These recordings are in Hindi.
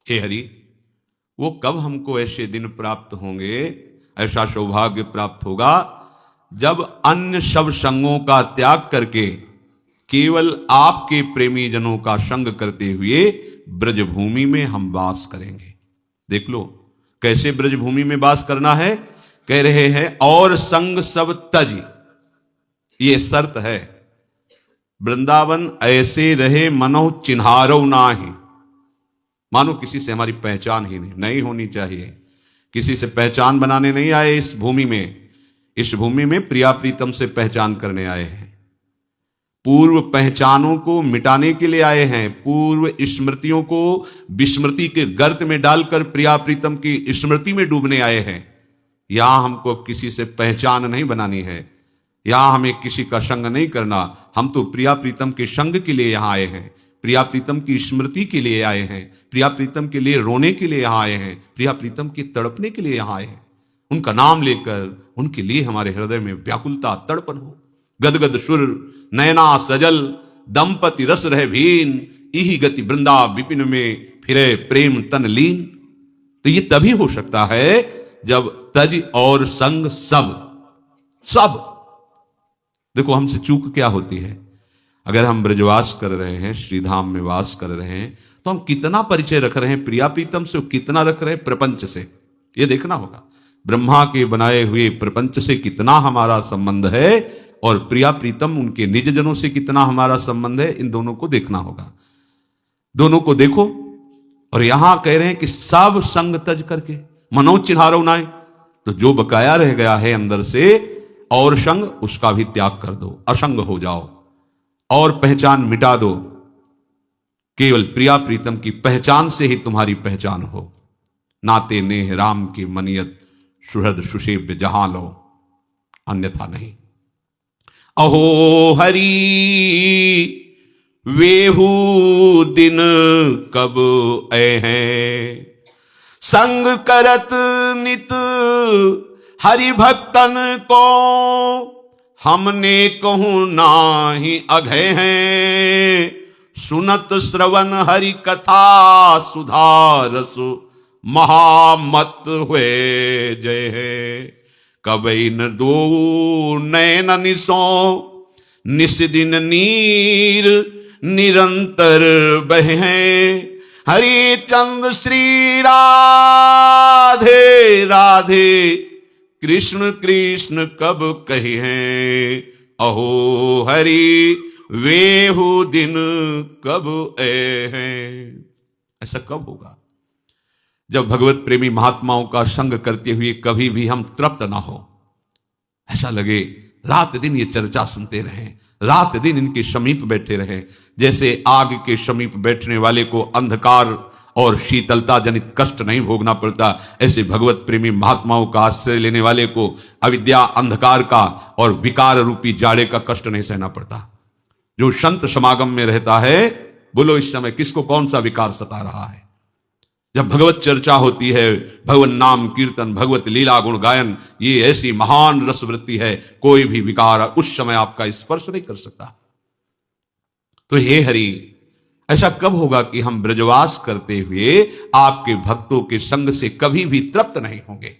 हे हरि, वो कब हमको ऐसे दिन प्राप्त होंगे, ऐसा सौभाग्य प्राप्त होगा जब अन्य सब संगों का त्याग करके केवल आपके प्रेमी जनों का संग करते हुए ब्रजभूमि में हम वास करेंगे। देख लो कैसे ब्रजभूमि में वास करना है। कह रहे हैं और संग सब तज, ये शर्त है। वृंदावन ऐसे रहे मनो चिन्हारो नाहि, मानो किसी से हमारी पहचान ही नहीं होनी चाहिए। किसी से पहचान बनाने नहीं आए इस भूमि में। इस भूमि में प्रिया प्रीतम से पहचान करने आए हैं। पूर्व पहचानों को मिटाने के लिए आए हैं। पूर्व स्मृतियों को विस्मृति के गर्त में डालकर प्रिया प्रीतम की स्मृति में डूबने आए हैं। यहां हमको किसी से पहचान नहीं बनानी है। यहां हमें किसी का संग नहीं करना। हम तो प्रिया प्रीतम के संग के लिए यहां आए हैं। प्रिया प्रीतम की स्मृति के लिए आए हैं। प्रिया प्रीतम के लिए रोने के लिए यहां आए हैं। प्रिया प्रीतम के तड़पने के लिए यहां आए हैं। उनका नाम लेकर उनके लिए हमारे हृदय में व्याकुलता तड़पन हो। गदगद सुर नयना सजल दंपति रस रह भीन, इही गति वृंदा विपिन में फिरे प्रेम तन लीन। तो ये तभी हो सकता है जब तज और संग सब। देखो हमसे चूक क्या होती है। अगर हम ब्रजवास कर रहे हैं, श्रीधाम में वास कर रहे हैं, तो हम कितना परिचय रख रहे हैं प्रिया प्रीतम से, कितना रख रहे हैं प्रपंच से, ये देखना होगा। ब्रह्मा के बनाए हुए प्रपंच से कितना हमारा संबंध है और प्रिया प्रीतम उनके निज जनों से कितना हमारा संबंध है, इन दोनों को देखना होगा। दोनों को देखो। और यहां कह रहे हैं कि सब संग तज करके मनो चिन्हारो नाय, तो जो बकाया रह गया है अंदर से और संग, उसका भी त्याग कर दो, असंग हो जाओ और पहचान मिटा दो। केवल प्रिया प्रीतम की पहचान से ही तुम्हारी पहचान हो। नाते नेह राम की मनियत सुहृद सुषेव्य जहां लो, अन्यथा नहीं। अहो हरि वेहू दिन कब आए हैं, संग करत नित हरि भक्तन को, हमने कहूं नाही अघे हैं, सुनत श्रवण हरि कथा सुधारस महामत हुए जय है। कबई न दो नैन निसो निस दिन नीर निरंतर बहे, हरि चंद श्री राधे राधे, कृष्ण कृष्ण कब कही हैं, अहो हरि वेहू दिन कब ए हैं। ऐसा कब होगा जब भगवत प्रेमी महात्माओं का संग करते हुए कभी भी हम तृप्त ना हो। ऐसा लगे रात दिन ये चर्चा सुनते रहें, रात दिन इनके समीप बैठे रहें। जैसे आग के समीप बैठने वाले को अंधकार और शीतलता जनित कष्ट नहीं भोगना पड़ता, ऐसे भगवत प्रेमी महात्माओं का आश्रय लेने वाले को अविद्या अंधकार का और विकार रूपी जाड़े का कष्ट नहीं सहना पड़ता। जो संत समागम में रहता है, बोलो इस समय किसको कौन सा विकार सता रहा है। जब भगवत चर्चा होती है, भगवत नाम कीर्तन, भगवत लीला गुण गायन, ये ऐसी महान रसवृत्ति है, कोई भी विकार उस समय आपका स्पर्श नहीं कर सकता। तो हे हरि, ऐसा कब होगा कि हम ब्रजवास करते हुए आपके भक्तों के संग से कभी भी तृप्त नहीं होंगे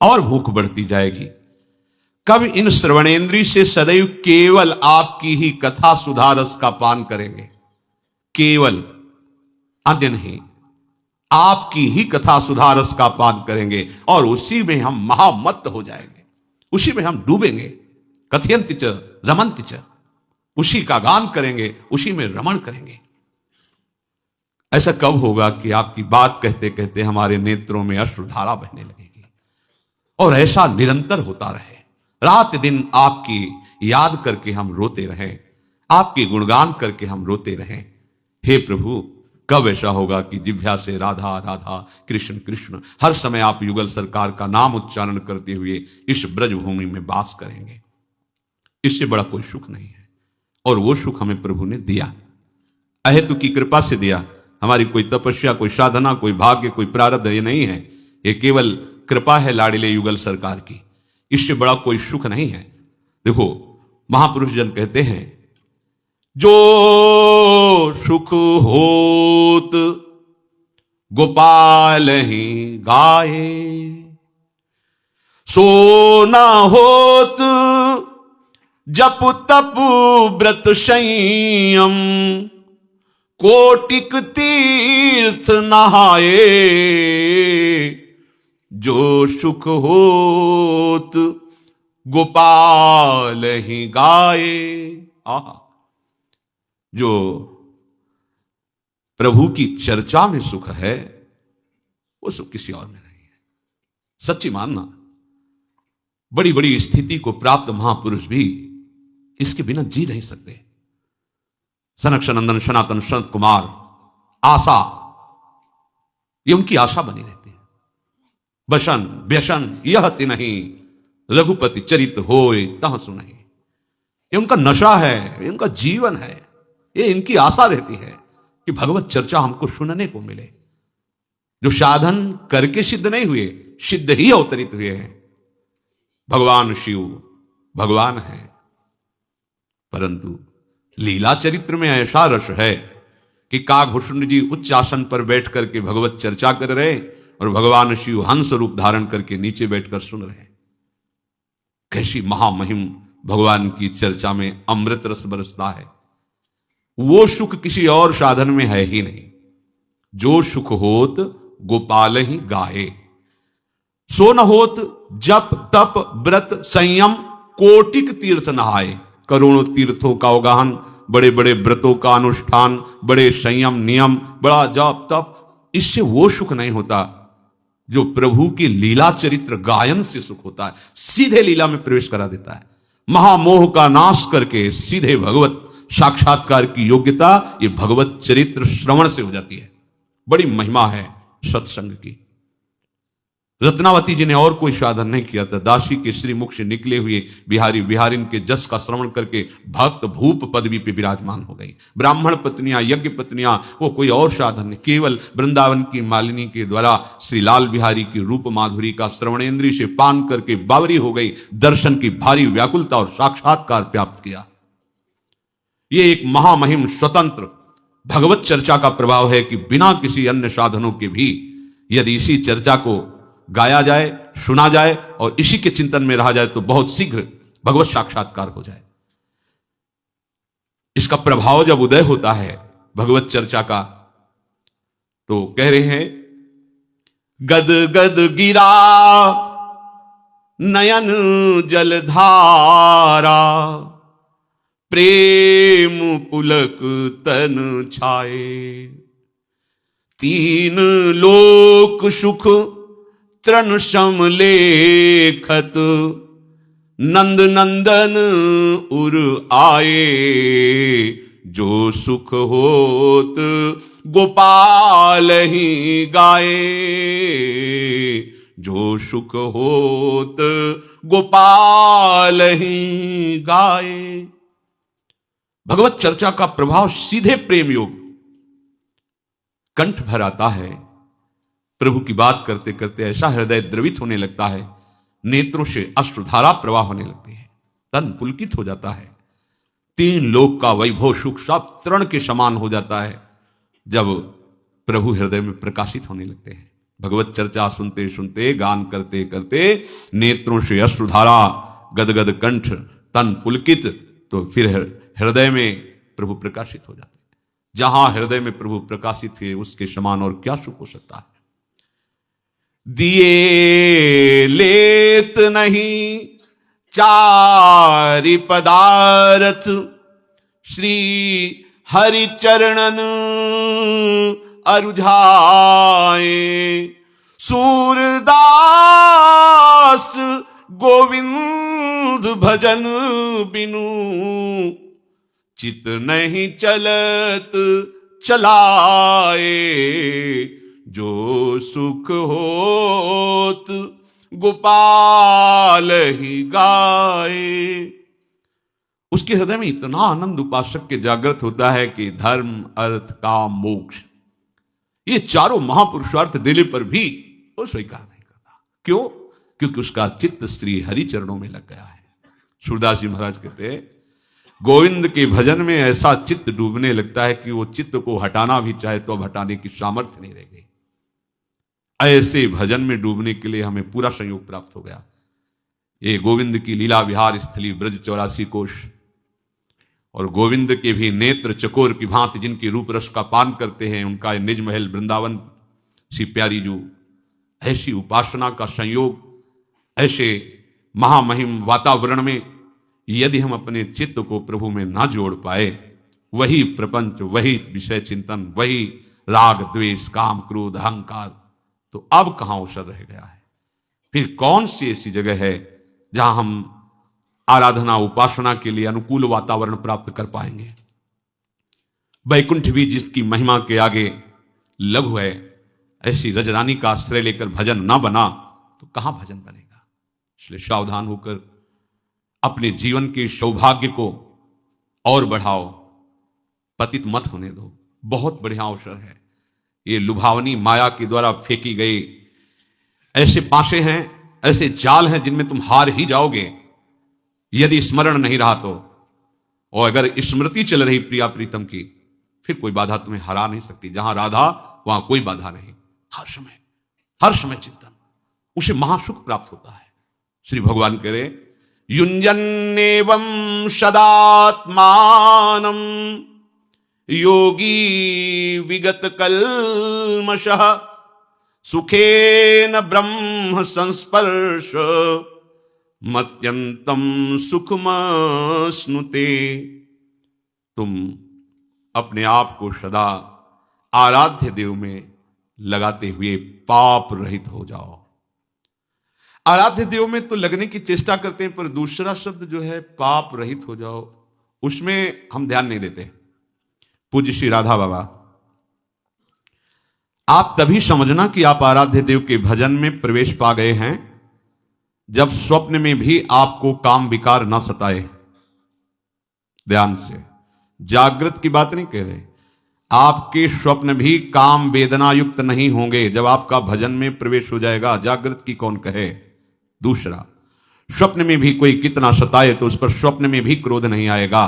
और भूख बढ़ती जाएगी। कब इन श्रवणेन्द्रिय से सदैव केवल आपकी ही कथा सुधारस का पान करेंगे, केवल, अन्य नहीं, आपकी ही कथा सुधारस का पान करेंगे और उसी में हम महामत्त हो जाएंगे, उसी में हम डूबेंगे। कथयन्ति च रमन्ति च, उसी का गान करेंगे, उसी में रमण करेंगे। ऐसा कब होगा कि आपकी बात कहते कहते हमारे नेत्रों में अश्रुधारा बहने लगेगी और ऐसा निरंतर होता रहे, रात दिन आपकी याद करके हम रोते रहें, आपके गुणगान करके हम रोते रहें। हे प्रभु, कब ऐसा होगा कि जिह्वा से राधा राधा कृष्ण कृष्ण हर समय आप युगल सरकार का नाम उच्चारण करते हुए इस ब्रजभूमि में वास करेंगे। इससे बड़ा कोई सुख नहीं है और वो सुख हमें प्रभु ने दिया, अहेतु की कृपा से दिया। हमारी कोई तपस्या, कोई साधना, कोई भाग्य, कोई प्रारब्ध ये नहीं है, ये केवल कृपा है लाडिले युगल सरकार की। इससे बड़ा कोई सुख नहीं है। देखो महापुरुष जन कहते हैं, जो सुख होत गोपाल ही गाए। सो न होत जप तप व्रत संयम, कोटिक तीर्थ नहाए। जो सुख होत गोपाल ही गाए। आहा, जो प्रभु की चर्चा में सुख है वो सुख किसी और में नहीं है। सच्ची मानना, बड़ी बड़ी स्थिति को प्राप्त महापुरुष भी इसके बिना जी नहीं सकते। सनक सनंदन सनातन संत कुमार, आशा, ये उनकी आशा बनी रहती है। बसन व्यसन यह ति नहीं, रघुपति चरित होए तह सुनहि। ये उनका नशा है, ये उनका जीवन है, ये इनकी आशा रहती है कि भगवत चर्चा हमको सुनने को मिले। जो साधन करके सिद्ध नहीं हुए, सिद्ध ही अवतरित हुए हैं। भगवान शिव भगवान है, परंतु लीला चरित्र में ऐसा रस है कि काकभूषण जी उच्च आसन पर बैठ करके भगवत चर्चा कर रहे और भगवान शिव हंस रूप धारण करके नीचे बैठकर सुन रहे। कैसी महामहिम भगवान की चर्चा में अमृत रस बरसता है। वो सुख किसी और साधन में है ही नहीं। जो सुख होत गोपाल ही गाहे। सो न होत जप तप व्रत संयम, कोटिक तीर्थ नहाए। करोड़ों तीर्थों का अवगाहन, बड़े बड़े व्रतों का अनुष्ठान, बड़े संयम नियम, बड़ा जप तप, इससे वो सुख नहीं होता जो प्रभु की लीला चरित्र गायन से सुख होता है। सीधे लीला में प्रवेश करा देता है। महामोह का नाश करके सीधे भगवत साक्षात्कार की योग्यता ये भगवत चरित्र श्रवण से हो जाती है। बड़ी महिमा है सत्संग की। रत्नावती जी ने और कोई साधन नहीं किया था। दासी के श्रीमुख से निकले हुए बिहारी बिहारिन के जस का श्रवण करके भक्त भूप पदवी पे विराजमान हो गई। ब्राह्मण पत्नियां, यज्ञ पत्नियां, वो कोई और साधन नहीं, केवल वृंदावन की मालिनी के द्वारा श्री लाल बिहारी की रूप माधुरी का श्रवणेन्द्रिय से पान करके बावरी हो गई। दर्शन की भारी व्याकुलता और साक्षात्कार प्राप्त किया। ये एक महामहिम स्वतंत्र भगवत चर्चा का प्रभाव है कि बिना किसी अन्य साधनों के भी यदि इसी चर्चा को गाया जाए, सुना जाए और इसी के चिंतन में रहा जाए तो बहुत शीघ्र भगवत साक्षात्कार हो जाए। इसका प्रभाव जब उदय होता है भगवत चर्चा का, तो कह रहे हैं गद गद गिरा नयन जलधारा, प्रेम पुलक तन छाए। तीन लोक सुख तृण सम लेखत, नंद नंदन उर आए। जो सुख होत गोपाल ही गाए। जो सुख होत गोपाल ही गाए। भगवत चर्चा का प्रभाव सीधे प्रेम योग कंठ भर आता है। प्रभु की बात करते करते ऐसा हृदय द्रवित होने लगता है, नेत्रों से अश्रुधारा प्रवाह होने लगती है, तन पुलकित हो जाता है। तीन लोक का वैभव सुख सब तृण के समान हो जाता है जब प्रभु हृदय में प्रकाशित होने लगते हैं। भगवत चर्चा सुनते सुनते, गान करते करते नेत्रों से अश्रुधारा, गदगद कंठ, तन पुलकित, तो फिर हृदय में प्रभु प्रकाशित हो जाते हैं। जहां हृदय में प्रभु प्रकाशित हुए उसके समान और क्या सुख हो सकता है। दिए लेत नहीं चारि पदारथ, श्री हरि चरणन अरुझाए। सूरदास गोविंद भजन बिनु, चित नहीं चलत चलाए। जो सुख होत गोपाल ही गाए। उसके हृदय में इतना आनंद उपासक के जागृत होता है कि धर्म, अर्थ, काम, मोक्ष, ये चारों महापुरुषार्थ देने पर भी वो स्वीकार नहीं करता। क्यों? क्योंकि उसका चित्त श्री हरि चरणों में लग गया है। सूरदास जी महाराज कहते हैं, गोविंद के भजन में ऐसा चित्त डूबने लगता है कि वो चित्त को हटाना भी चाहे तो अब हटाने की सामर्थ्य नहीं रह गई। ऐसे भजन में डूबने के लिए हमें पूरा संयोग प्राप्त हो गया। ये गोविंद की लीला विहार स्थली ब्रज 84 कोश, और गोविंद के भी नेत्र चकोर की भांति जिनकी रूप रस का पान करते हैं, उनका निज महल वृंदावन सी प्यारी जो ऐसी उपासना का संयोग, ऐसे महामहिम वातावरण में यदि हम अपने चित्त को प्रभु में ना जोड़ पाए, वही प्रपंच, वही विषय चिंतन, वही राग द्वेष काम क्रोध अहंकार, तो अब कहां अवसर रह गया है? फिर कौन सी ऐसी जगह है जहां हम आराधना उपासना के लिए अनुकूल वातावरण प्राप्त कर पाएंगे? वैकुंठ भी जिसकी महिमा के आगे लघु है, ऐसी रजरानी का आश्रय लेकर भजन ना बना तो कहां भजन बनेगा? इसलिए सावधान होकर अपने जीवन के सौभाग्य को और बढ़ाओ, पतित मत होने दो। बहुत बढ़िया अवसर है। ये लुभावनी माया के द्वारा फेंकी गई ऐसे पासे हैं, ऐसे जाल हैं जिनमें तुम हार ही जाओगे यदि स्मरण नहीं रहा तो। और अगर स्मृति चल रही प्रिया प्रीतम की, फिर कोई बाधा तुम्हें हरा नहीं सकती। जहां राधा वहां कोई बाधा नहीं। हर समय चिंतन, उसे महासुख प्राप्त होता है। श्री भगवान कह रहे युञ्जन्नेवं सदात्मानं योगी विगत कल्मषः सुखेन ब्रह्म संस्पर्श मत्यंतम सुखमश्नुते। तुम अपने आप को सदा आराध्य देव में लगाते हुए पाप रहित हो जाओ। आराध्य देव में तो लगने की चेष्टा करते हैं, पर दूसरा शब्द जो है पाप रहित हो जाओ, उसमें हम ध्यान नहीं देते। पूज्य श्री राधा बाबा, आप तभी समझना कि आप आराध्य देव के भजन में प्रवेश पा गए हैं जब स्वप्न में भी आपको काम विकार न सताए। ध्यान से, जागृत की बात नहीं कह रहे। आपके स्वप्न भी काम वेदना युक्त नहीं होंगे जब आपका भजन में प्रवेश हो जाएगा। जागृत की कौन कहे। दूसरा, स्वप्न में भी कोई कितना सताए तो उस पर स्वप्न में भी क्रोध नहीं आएगा।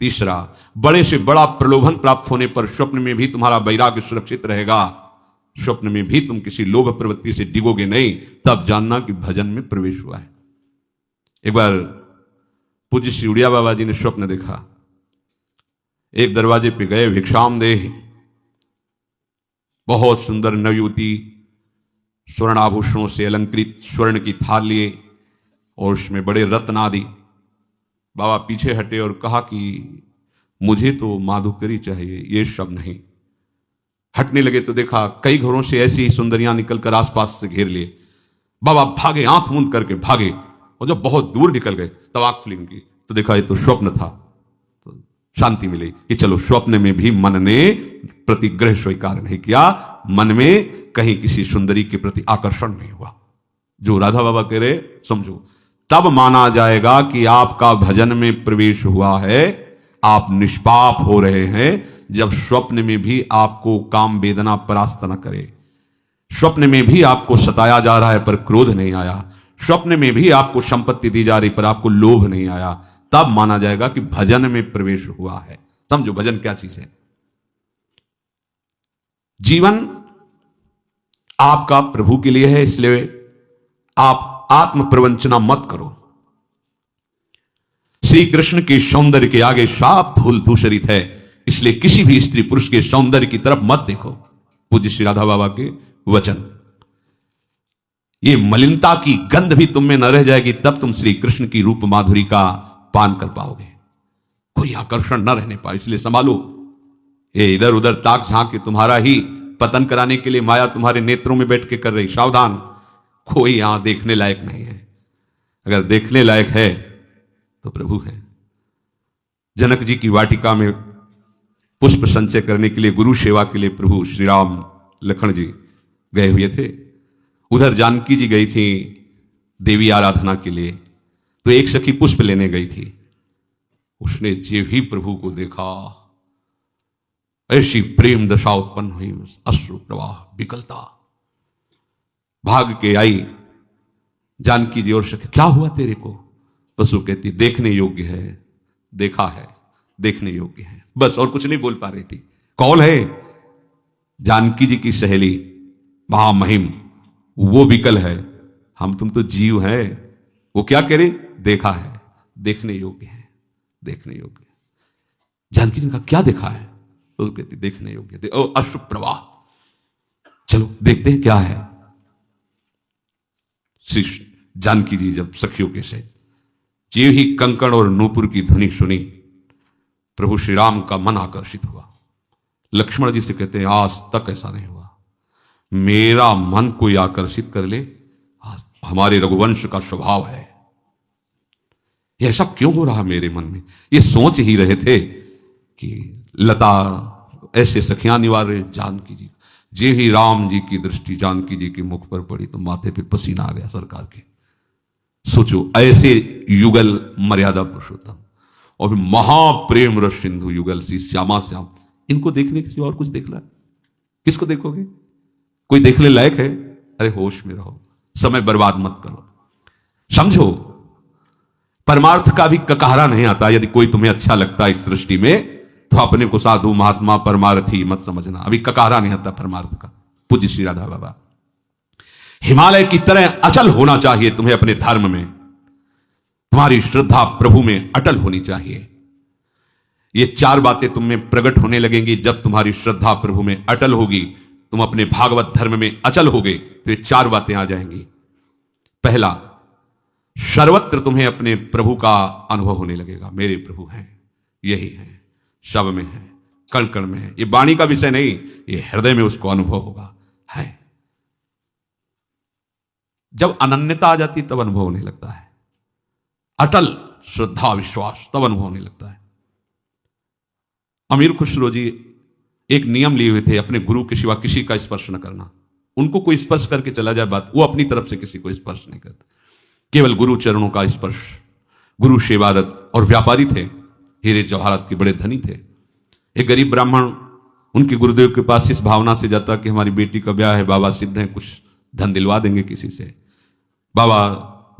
तीसरा, बड़े से बड़ा प्रलोभन प्राप्त होने पर स्वप्न में भी तुम्हारा वैराग्य सुरक्षित रहेगा। स्वप्न में भी तुम किसी लोभ प्रवृत्ति से डिगोगे नहीं। तब जानना कि भजन में प्रवेश हुआ है। एक बार पूज्य श्री उड़िया बाबा जी ने स्वप्न देखा। एक दरवाजे पे गए, भिक्षाम देह, बहुत सुंदर नवयुवती, स्वर्ण आभूषणों से अलंकृत, स्वर्ण की थाल लिए और उसमें बड़े रत्न आदि। बाबा पीछे हटे और कहा कि मुझे तो माधुकरी चाहिए, ये सब नहीं। हटने लगे तो देखा कई घरों से ऐसी सुंदरियां निकलकर आसपास से घेर लिए। बाबा भागे, आंख मूंद करके भागे, और जब बहुत दूर निकल गए तब आंख खुली उनकी, तो देखा ये तो स्वप्न था। तो शांति मिली कि चलो, स्वप्न में भी मन ने प्रतिग्रह स्वीकार नहीं किया, मन में कहीं किसी सुंदरी के प्रति आकर्षण नहीं हुआ। जो राधा बाबा कह रहे समझो, तब माना जाएगा कि आपका भजन में प्रवेश हुआ है, आप निष्पाप हो रहे हैं जब स्वप्न में भी आपको काम वेदना परास्त न करे, स्वप्न में भी आपको सताया जा रहा है पर क्रोध नहीं आया, स्वप्न में भी आपको संपत्ति दी जा रही पर आपको लोभ नहीं आया, तब माना जाएगा कि भजन में प्रवेश हुआ है। समझो भजन क्या चीज है। जीवन आपका प्रभु के लिए है, इसलिए आप आत्म प्रवंचना मत करो। श्री कृष्ण के सौंदर्य के आगे साफ धूल धूसरित है, इसलिए किसी भी स्त्री पुरुष के सौंदर्य की तरफ मत देखो। पूज्य श्री राधा बाबा के वचन। ये मलिनता की गंध भी तुम में न रह जाएगी, तब तुम श्री कृष्ण की रूप माधुरी का पान कर पाओगे। कोई आकर्षण न रहने पाए, इसलिए संभालो। ये इधर उधर ताक झांक के तुम्हारा ही पतन कराने के लिए माया तुम्हारे नेत्रों में बैठ के कर रही। सावधान, कोई यहां देखने लायक नहीं है। अगर देखने लायक है तो प्रभु है। जनक जी की वाटिका में पुष्प संचय करने के लिए, गुरु सेवा के लिए प्रभु श्री राम लखन जी गए हुए थे। उधर जानकी जी गई थी देवी आराधना के लिए, तो एक सखी पुष्प लेने गई थी। उसने जो ही प्रभु को देखा, ऐसी प्रेम दशा उत्पन्न हुई, अश्रु प्रवाह, विकलता। भाग के आई जानकी जी और सखी, क्या हुआ तेरे को? बस वो कहती देखने योग्य है, देखा है, देखने योग्य है, बस। और कुछ नहीं बोल पा रही थी। कौन है? जानकी जी की सहेली महामहिम, वो विकल है, हम तुम तो जीव है। वो क्या करे? देखा है, देखने योग्य है, देखने योग्य। जानकी जी का क्या देखा है? तो कहती देखने योग्य, अश्रु प्रवाह। चलो देखते हैं क्या है। श्री जानकी जी जब सखियों के सहित जीव ही कंकण और नूपुर की ध्वनि सुनी, प्रभु श्री राम का मन आकर्षित हुआ। लक्ष्मण जी से कहते हैं आज तक ऐसा नहीं हुआ, मेरा मन कोई आकर्षित कर ले, हमारे रघुवंश का स्वभाव है। ये ऐसा क्यों हो रहा मेरे मन में? ये सोच ही रहे थे कि लता ऐसे सखियां निवार रहे। जानकी जी, जे ही राम जी की दृष्टि जानकी जी के मुख पर पड़ी तो माथे पे पसीना आ गया सरकार के। सोचो, ऐसे युगल मर्यादा पुरुषोत्तम और फिर महाप्रेम रस सिंधु युगल सी श्यामा श्याम, इनको देखने के सिवा और कुछ देखना है? किसको देखोगे? कोई देखने लायक है? अरे होश में रहो, समय बर्बाद मत करो। समझो, परमार्थ का भी ककहरा नहीं आता। यदि कोई तुम्हें अच्छा लगता है इस सृष्टि में तो अपने को साधु महात्मा परमार्थी मत समझना। अभी ककहरा नहीं आता परमार्थ का। पूज्य श्री राधा बाबा, हिमालय की तरह अचल होना चाहिए तुम्हें अपने धर्म में। तुम्हारी श्रद्धा प्रभु में अटल होनी चाहिए। ये चार बातें तुम में प्रकट होने लगेंगी जब तुम्हारी श्रद्धा प्रभु में अटल होगी, तुम अपने भागवत धर्म में अचल होगे तो ये चार बातें आ जाएंगी। पहला, सर्वत्र तुम्हें अपने प्रभु का अनुभव होने लगेगा। मेरे प्रभु हैं, यही है, शव में है, कण कण में है। ये वाणी का विषय नहीं, ये हृदय में उसको अनुभव होगा। है जब अनन्यता आ जाती तब अनुभव होने लगता है। अटल श्रद्धा विश्वास तब अनुभव होने लगता है। अमीर खुसरो जी एक नियम लिए हुए थे, अपने गुरु के सिवा किसी का स्पर्श न करना। उनको कोई स्पर्श करके चला जाए बात, वो अपनी तरफ से किसी को स्पर्श नहीं करते, केवल गुरु चरणों का स्पर्श। गुरु सेवारत और व्यापारी थे, हीरे जवाहरात के बड़े धनी थे। एक गरीब ब्राह्मण उनके गुरुदेव के पास इस भावना से जाता कि हमारी बेटी का ब्याह है, बाबा सिद्ध हैं, कुछ धन दिलवा देंगे किसी से। बाबा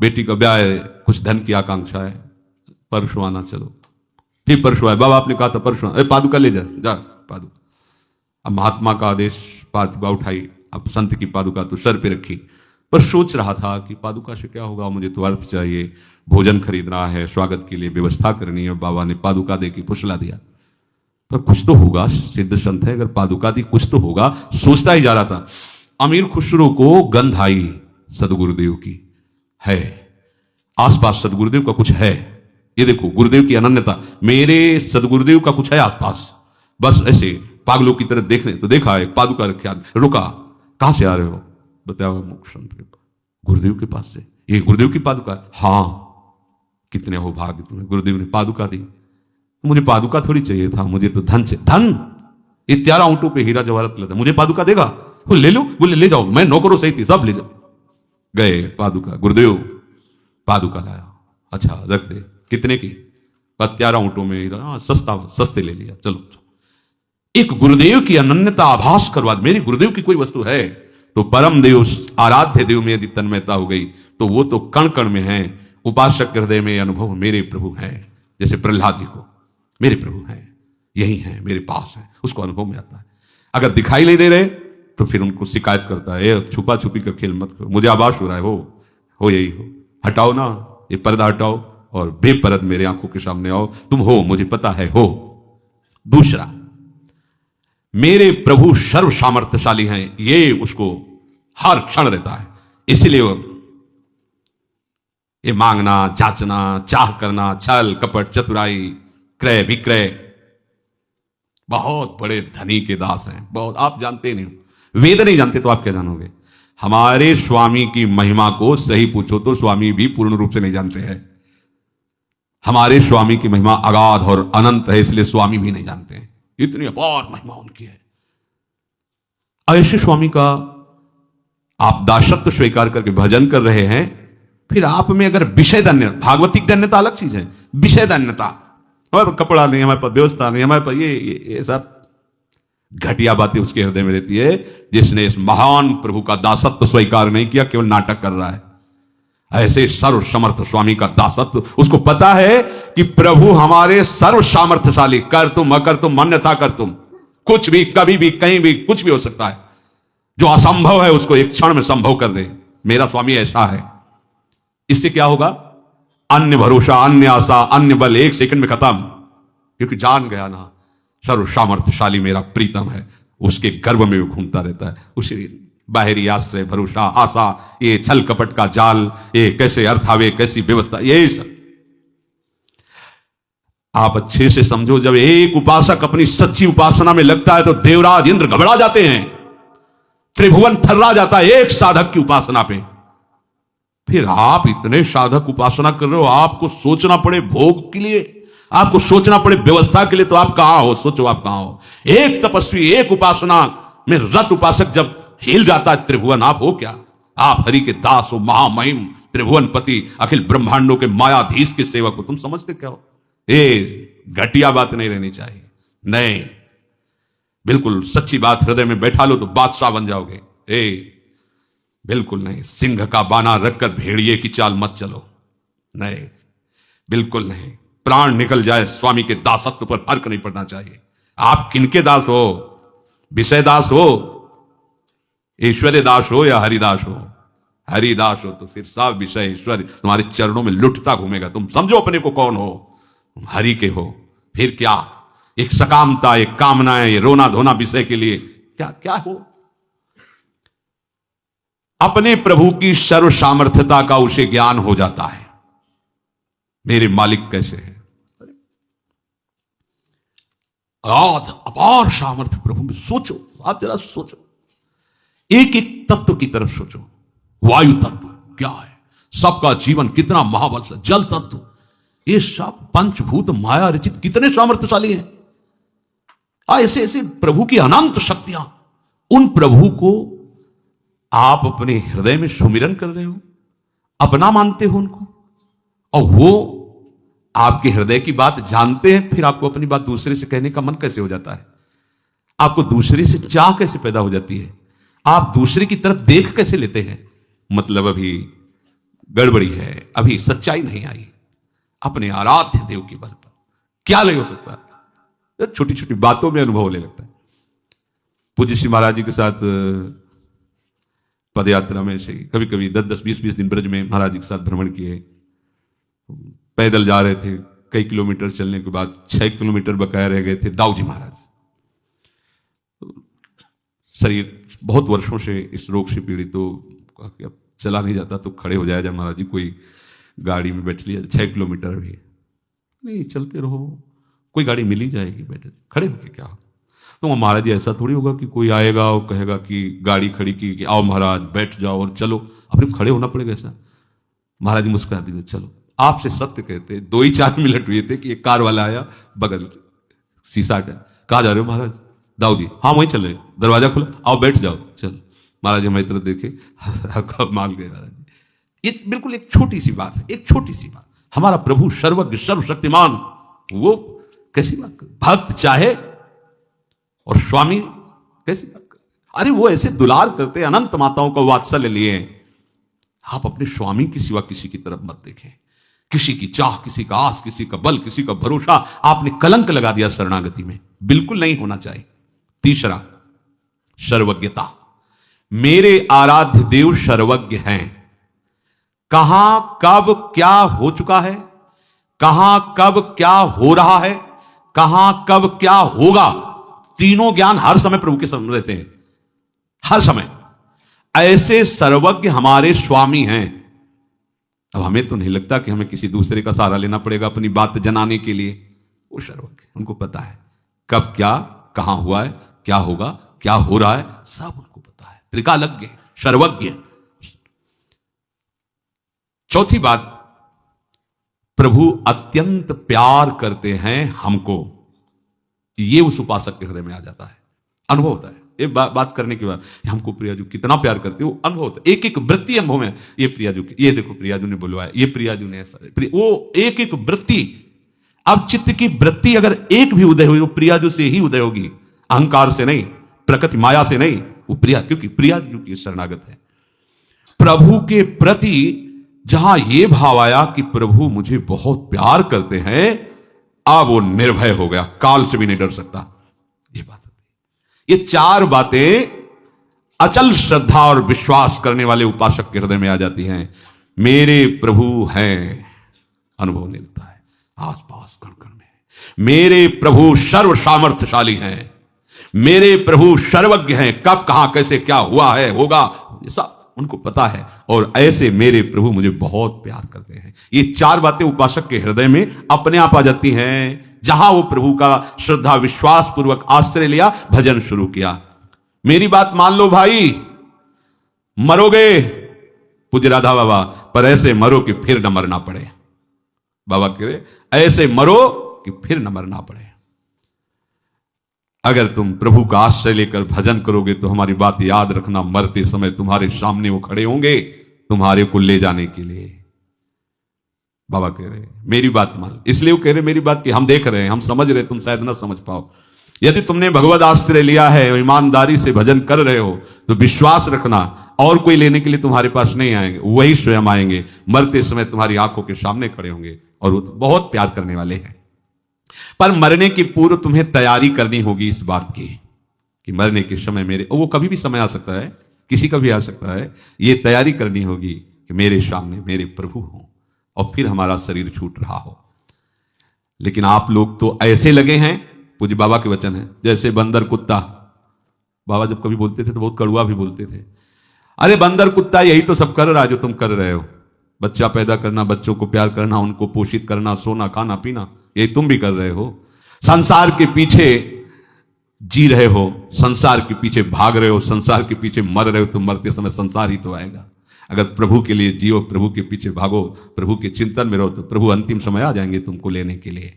बेटी का ब्याह है, कुछ धन की आकांक्षा है, परसों आना। चलो फिर परसों आए। बाबा आपने कहा था परसों, पादुका ले जा पादुका। अब महात्मा का आदेश, पादुका उठाई। अब संत की पादुका तो सर पे रखी, पर सोच रहा था कि पादुका से क्या होगा, मुझे तो अर्थ चाहिए, भोजन खरीदना है, स्वागत के लिए व्यवस्था करनी है। बाबा ने पादुका दे के फुसला दिया, पर कुछ तो होगा, सिद्ध संत है, अगर पादुका दी कुछ तो होगा, सोचता ही जा रहा था। अमीर खुसरो को गंध आई सदगुरुदेव की, है आसपास सदगुरुदेव का कुछ है। ये देखो गुरुदेव की अनन्यता, मेरे सदगुरुदेव का कुछ है आसपास। बस ऐसे पागलों की तरह देखने तो देखा, एक पादुका रखे, रुका, कहां से आ रहे हो? बताया मुख संत के पास, गुरुदेव के पास से। ये गुरुदेव की पादुका? हाँ। कितने हो भाग्य तुम्हें, गुरुदेव ने पादुका दी। मुझे पादुका थोड़ी चाहिए था, मुझे तो धन से धन। ये 11 ऊंटों पे हीरा जवाहरात लगा, मुझे पादुका देगा? वो ले लो, बोले ले जाओ, मैं नौकरों सही थी, सब ले जाओ। गए पादुका, गुरुदेव पादुका लाया। अच्छा रख दे, कितने की? 11 ऊंटों में हीरा। हाँ सस्ता, सस्ते ले लिया, चलो। एक गुरुदेव की अनन्यता आभास करवा, मेरी गुरुदेव की कोई वस्तु है तो परम देव, आराध्य देव में यदि तन्मयता हो गई तो वो तो कण कण में है। उपासक हृदय में अनुभव मेरे प्रभु है, जैसे प्रहलाद जी को मेरे प्रभु है, यही है, मेरे पास है, उसको अनुभव में आता है। अगर दिखाई नहीं दे रहे तो फिर उनको शिकायत करता है, छुपा छुपी का खेल मत करो, मुझे आभास हो रहा है, हो यही हो, हटाओ ना ये पर्दा हटाओ और बेपरद मेरे आंखों के सामने आओ, तुम हो, मुझे पता है हो। दूसरा, मेरे प्रभु सर्व सामर्थ्यशाली हैं, ये उसको हर क्षण रहता है। इसलिए ये मांगना, जांचना, चाह करना, छल कपट, चतुराई, क्रय विक्रय, बहुत बड़े धनी के दास हैं। बहुत, आप जानते नहीं, वेद नहीं जानते तो आप क्या जानोगे? हमारे स्वामी की महिमा को सही पूछो तो स्वामी भी पूर्ण रूप से नहीं जानते हैं। हमारे स्वामी की महिमा अगाध और अनंत है, इसलिए स्वामी भी नहीं जानते हैं, इतनी अपार महिमा उनकी है। ऐसे स्वामी का आप दासत्व स्वीकार करके भजन कर रहे हैं, फिर आप में अगर विषय धन्य, भागवतिक धन्यता अलग चीज है, विषय धन्यता, हमारे पास कपड़ा नहीं, हमारे पास व्यवस्था नहीं, हमारे पास ये सब घटिया बातें उसके हृदय में रहती है, जिसने इस महान प्रभु का दासत्व स्वीकार नहीं किया, केवल नाटक कर रहा है। ऐसे सर्व समर्थ स्वामी का दासत्व, उसको पता है कि प्रभु हमारे सर्व सामर्थ्यशाली, कर तुम अकर तुम अन्यथा कर तुम, कुछ भी कभी भी कहीं भी कुछ भी हो सकता है। जो असंभव है उसको एक क्षण में संभव कर दे। मेरा स्वामी ऐसा है। इससे क्या होगा? अन्य भरोसा, अन्य आशा, अन्य बल एक सेकंड में खत्म, क्योंकि जान गया ना सर्व सामर्थ्यशाली मेरा प्रीतम है, उसके गर्भ में भी घूमता रहता है। उसी बाहरी आश्रय, भरोसा, आशा, ये छल कपट का जाल, ये कैसे अर्थावे, कैसी व्यवस्था, यही सब आप अच्छे से समझो। जब एक उपासक अपनी सच्ची उपासना में लगता है तो देवराज इंद्र घबरा जाते हैं, त्रिभुवन थर्रा जाता है एक साधक की उपासना पे। फिर आप इतने साधक उपासना कर रहे हो, आपको सोचना पड़े भोग के लिए, आपको सोचना पड़े व्यवस्था के लिए, तो आप कहां हो? सोचो आप कहां हो? एक तपस्वी एक उपासना में रत उपासक जब हिल जाता है त्रिभुवन, आप हो क्या? आप हरि के दास हो, महामहिम त्रिभुवनपति, अखिल ब्रह्मांडों के मायाधीश के सेवक हो। तुम समझते क्या हो? ये घटिया बात नहीं रहनी चाहिए। नहीं, बिल्कुल सच्ची बात हृदय में बैठा लो तो बादशाह बन जाओगे। बिल्कुल नहीं। सिंह का बाना रखकर भेड़िए की चाल मत चलो। नहीं, बिल्कुल नहीं। प्राण निकल जाए, स्वामी के दासत्व पर फर्क नहीं पड़ना चाहिए। आप किनके दास हो? विषय दास हो, ईश्वरी दास हो या हरिदास हो? हरिदास हो तो फिर सब विषय ईश्वर तुम्हारे चरणों में लुटता घूमेगा। तुम समझो अपने को कौन हो? तुम हरि के हो। फिर क्या? एक सकामता, एक कामनाएं, ये रोना धोना विषय के लिए क्या क्या हो? अपने प्रभु की सर्व सामर्थ्यता का उसे ज्ञान हो जाता है। मेरे मालिक कैसे हैं, अपार सामर्थ्य प्रभु में। सोचो, आप जरा सोचो, एक एक तत्व की तरफ सोचो। वायु तत्व क्या है, सबका जीवन कितना महाबल से, जल तत्व, ये सब पंचभूत माया रचित कितने सामर्थ्यशाली हैं। ऐसे ऐसे प्रभु की अनंत शक्तियां, उन प्रभु को आप अपने हृदय में सुमिरन कर रहे हो, अपना मानते हो उनको, और वो आपके हृदय की बात जानते हैं। फिर आपको अपनी बात दूसरे से कहने का मन कैसे हो जाता है? आपको दूसरे से चाह कैसे पैदा हो जाती है? आप दूसरे की तरफ देख कैसे लेते हैं? मतलब अभी गड़बड़ी है, अभी सच्चाई नहीं आई। अपने आराध्य देव के बल पर क्या नहीं हो सकता है? छोटी छोटी बातों में अनुभव ले लगता है। पूज्य श्री महाराज जी के साथ पद यात्रा में से कभी कभी 10-10, 20-20 दिन ब्रज में महाराज जी के साथ भ्रमण किए। पैदल जा रहे थे, कई किलोमीटर चलने के बाद 6 किलोमीटर बकाया रह गए थे। दाऊ जी महाराज, शरीर बहुत वर्षों से इस रोग से पीड़ित, तो अब चला नहीं जाता तो खड़े हो जाया जाए महाराज जी, कोई गाड़ी में बैठ लिया। 6 किलोमीटर भी नहीं, चलते रहो, कोई गाड़ी मिल ही जाएगी, बैठे खड़े होके क्या। तो महाराज जी ऐसा थोड़ी होगा कि कोई आएगा और कहेगा कि गाड़ी खड़ी की कि आओ महाराज बैठ जाओ और चलो, अपने खड़े होना पड़ेगा ऐसा। महाराज जी मुस्कुरा दिए, चलो। आपसे सत्य कहते 2 ही 4 मिनट हुए थे कि एक कार वाला आया, बगल शीशा हटा, कहाँ जा रहे हो महाराज? दाऊ जी, हाँ वहीं चल रहे, दरवाजा खुला, आओ बैठ जाओ, चलो। महाराज जी हमारी तरफ देखे, मान गए महाराज जी। ये बिल्कुल एक छोटी सी बात है, एक छोटी सी बात। हमारा प्रभु सर्वज्ञ सर्वशक्तिमान, वो कैसी बात कर, भक्त चाहे और स्वामी कैसी बात कर। अरे वो ऐसे दुलार करते, अनंत माताओं का वात्सल्य लिए। आप अपने स्वामी के सिवा किसी की तरफ मत देखें। किसी की चाह, किसी का आस, किसी का बल, किसी का भरोसा, आपने कलंक लगा दिया शरणागति में। बिल्कुल नहीं होना चाहिए। तीसरा, सर्वज्ञता। मेरे आराध्य देव सर्वज्ञ हैं। कहां कब क्या हो चुका है, कहां कब क्या हो रहा है, कहां कब क्या होगा, तीनों ज्ञान हर समय प्रभु के सामने रहते हैं, हर समय। ऐसे सर्वज्ञ हमारे स्वामी हैं। अब हमें तो नहीं लगता कि हमें किसी दूसरे का सहारा लेना पड़ेगा अपनी बात जनाने के लिए। वो सर्वज्ञ, उनको पता है कब क्या, कहां हुआ है, क्या होगा, क्या हो रहा है, सब उनको पता है। त्रिकालज्ञ, सर्वज्ञ। चौथी बात, प्रभु अत्यंत प्यार करते हैं हमको। ये उस उपासक के हृदय में आ जाता है, अनुभव होता है। ये बात करने के बाद हमको प्रियाजू कितना प्यार करते हो, अनुभव होता है। एक एक वृत्ति अनुभव में, ये प्रियाजू, ये देखो प्रियाजू ने बुलवाया, ये प्रियाजू ने ऐसा, वो एक एक वृत्ति। अब चित्त की वृत्ति अगर एक भी उदय हुई, वो प्रियाजू से ही उदय होगी, अहंकार से नहीं, प्रकृति माया से नहीं। वो प्रिया, क्योंकि प्रियाजू की शरणागत है। प्रभु के प्रति जहां ये भाव आया कि प्रभु मुझे बहुत प्यार करते हैं, अब वो निर्भय हो गया, काल से भी नहीं डर सकता। ये बात, ये 4 बातें अचल श्रद्धा और विश्वास करने वाले उपासक के हृदय में आ जाती हैं। मेरे प्रभु हैं, अनुभव मिलता है आसपास कण कण में। मेरे प्रभु सर्व सामर्थ्यशाली हैं, मेरे प्रभु सर्वज्ञ हैं, कब कहां कैसे क्या हुआ है होगा सब उनको पता है। और ऐसे मेरे प्रभु मुझे बहुत प्यार करते हैं। ये चार बातें उपासक के हृदय में अपने आप आ जाती हैं जहां वो प्रभु का श्रद्धा विश्वास पूर्वक आश्रय लिया, भजन शुरू किया। मेरी बात मान लो भाई, मरोगे पूज्य राधा बाबा, पर ऐसे मरो कि फिर न मरना पड़े। बाबा कह रहे ऐसे मरो कि फिर न मरना पड़े। अगर तुम प्रभु का आश्रय लेकर भजन करोगे तो हमारी बात याद रखना, मरते समय तुम्हारे सामने वो खड़े होंगे तुम्हारे को ले जाने के लिए। बाबा कह रहे मेरी बात मान, इसलिए वो कह रहे मेरी बात कि हम देख रहे हैं, हम समझ रहे, तुम शायद ना समझ पाओ। यदि तुमने भगवत आश्रय लिया है और ईमानदारी से भजन कर रहे हो तो विश्वास रखना और कोई लेने के लिए तुम्हारे पास नहीं आएंगे, वही स्वयं आएंगे, मरते समय तुम्हारी आंखों के सामने खड़े होंगे और वो बहुत प्यार करने वाले हैं। पर मरने की पूर्व तुम्हें तैयारी करनी होगी इस बात की कि मरने के समय मेरे, वो कभी भी समय आ सकता है, किसी का भी आ सकता है, ये तैयारी करनी होगी कि मेरे सामने मेरे प्रभु हो और फिर हमारा शरीर छूट रहा हो। लेकिन आप लोग तो ऐसे लगे हैं, पूज्य बाबा के वचन है, जैसे बंदर कुत्ता। बाबा जब कभी बोलते थे तो बहुत कड़वा भी बोलते थे। अरे बंदर कुत्ता यही तो सब कर रहा है जो तुम कर रहे हो, बच्चा पैदा करना, बच्चों को प्यार करना, उनको पोषित करना, सोना खाना पीना, यही तुम भी कर रहे हो। संसार के पीछे जी रहे हो, संसार के पीछे भाग रहे हो, संसार के पीछे मर रहे हो। तुम मरते समय संसार ही तो आएगा। अगर प्रभु के लिए जियो, प्रभु के पीछे भागो, प्रभु के चिंतन में रहो तो प्रभु अंतिम समय आ जाएंगे तुमको लेने के लिए।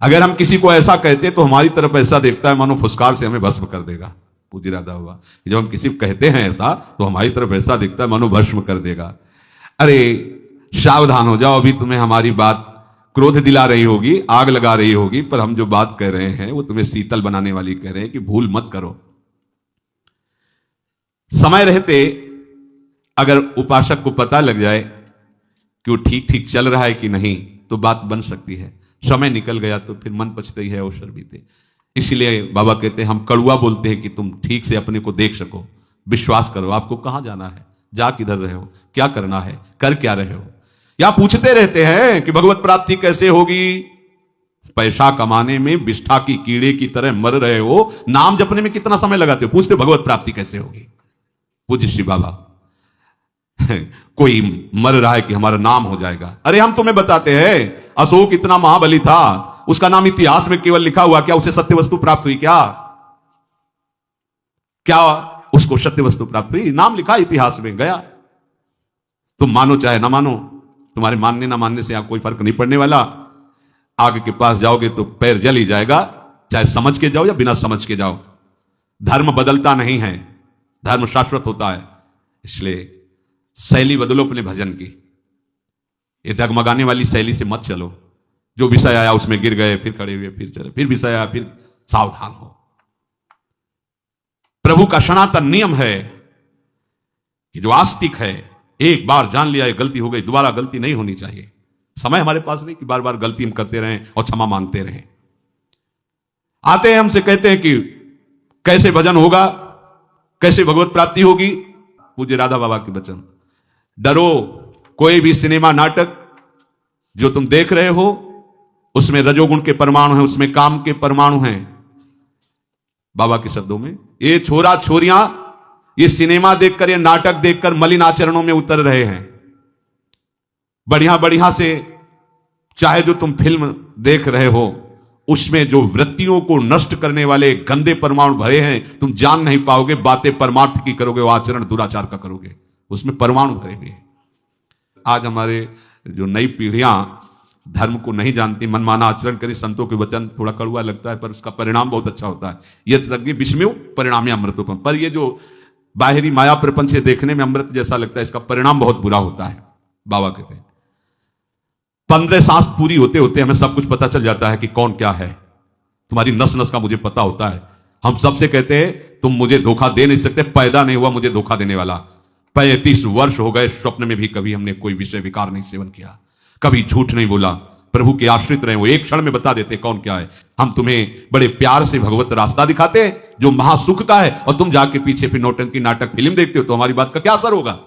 अगर हम किसी को ऐसा कहते तो हमारी तरफ ऐसा देखता है मानो फुसकार से हमें भस्म कर देगा। पूज्य राधा हुआ, जब हम किसी को कहते हैं ऐसा तो हमारी तरफ ऐसा दिखता है मानो भस्म कर देगा। अरे सावधान हो जाओ, अभी तुम्हें हमारी बात क्रोध दिला रही होगी, आग लगा रही होगी, पर हम जो बात कह रहे हैं वो तुम्हें शीतल बनाने वाली कह रहे हैं कि भूल मत करो। समय रहते अगर उपासक को पता लग जाए कि वो ठीक ठीक चल रहा है कि नहीं तो बात बन सकती है। समय निकल गया तो फिर मन पछते ही है, अवसर बीते। इसलिए बाबा कहते हैं हम कड़वा बोलते हैं कि तुम ठीक से अपने को देख सको, विश्वास करो, आपको कहां जाना है, जा किधर रहे हो, क्या करना है, कर क्या रहे हो। या पूछते रहते हैं कि भगवत प्राप्ति कैसे होगी। पैसा कमाने में विष्ठा की कीड़े की तरह मर रहे हो, नाम जपने में कितना समय लगाते हो, पूछते भगवत प्राप्ति कैसे होगी। पूज्य श्री बाबा कोई मर रहा है कि हमारा नाम हो जाएगा। अरे हम तुम्हें बताते हैं अशोक इतना महाबली था, उसका नाम इतिहास में केवल लिखा हुआ, क्या उसे सत्य वस्तु प्राप्त हुई? क्या उसको सत्य वस्तु प्राप्त हुई? नाम लिखा इतिहास में, गया। तुम मानो चाहे ना मानो, तुम्हारे मानने ना मानने से कोई फर्क नहीं पड़ने वाला। आग के पास जाओगे तो पैर जल ही जाएगा, चाहे समझ के जाओ या बिना समझ के जाओ। धर्म बदलता नहीं है, धर्म शाश्वत होता है। इसलिए शैली बदलो अपने भजन की, ये डगमगाने वाली शैली से मत चलो। जो विषय आया उसमें गिर गए, फिर खड़े हुए, फिर चले, फिर विषय आया, फिर सावधान हो। प्रभु का सनातन नियम है कि जो आस्तिक है, एक बार जान लिया है गलती हो गई, दोबारा गलती नहीं होनी चाहिए। समय हमारे पास नहीं कि बार बार गलती हम करते रहें और क्षमा मांगते रहें। आते हैं हमसे कहते हैं कि कैसे भजन होगा, कैसे भगवत प्राप्ति होगी। पूज्य राधा बाबा के वचन, डरो कोई भी सिनेमा नाटक जो तुम देख रहे हो उसमें रजोगुण के परमाणु हैं, उसमें काम के परमाणु हैं। बाबा के शब्दों में, ये छोरा छोरियां ये सिनेमा देखकर, ये नाटक देखकर मलिन आचरणों में उतर रहे हैं। बढ़िया बढ़िया से चाहे जो तुम फिल्म देख रहे हो उसमें जो वृत्तियों को नष्ट करने वाले गंदे परमाणु भरे हैं, तुम जान नहीं पाओगे। बातें परमार्थ की करोगे, वो आचरण दुराचार का करोगे, उसमें परमाणु भरे हुए हैं। आज हमारे जो नई पीढ़ियां धर्म को नहीं जानती, मनमाना आचरण करी, संतों के वचन थोड़ा कड़वा लगता है पर उसका परिणाम बहुत अच्छा होता है। ये विस्मयो परिणामी अमृतोपम, पर ये जो बाहरी माया प्रपंच से देखने में अमृत जैसा लगता है, इसका परिणाम बहुत बुरा होता है। बाबा कहते हैं 15 सांस पूरी होते होते हमें सब कुछ पता चल जाता है कि कौन क्या है। तुम्हारी नस नस का मुझे पता होता है। हम सबसे कहते हैं तुम मुझे धोखा दे नहीं सकते, पैदा नहीं हुआ मुझे धोखा देने वाला। 35 वर्ष हो गए, स्वप्न में भी कभी हमने कोई विषय विकार नहीं सेवन किया, कभी झूठ नहीं बोला। प्रभु के आश्रित रहे, वो एक क्षण में बता देते कौन क्या है। हम तुम्हें बड़े प्यार से भगवत रास्ता दिखाते हैं, जो महासुख का है, और तुम जाके पीछे फिर नौटंकी नाटक फिल्म देखते हो, तो हमारी बात का क्या असर होगा?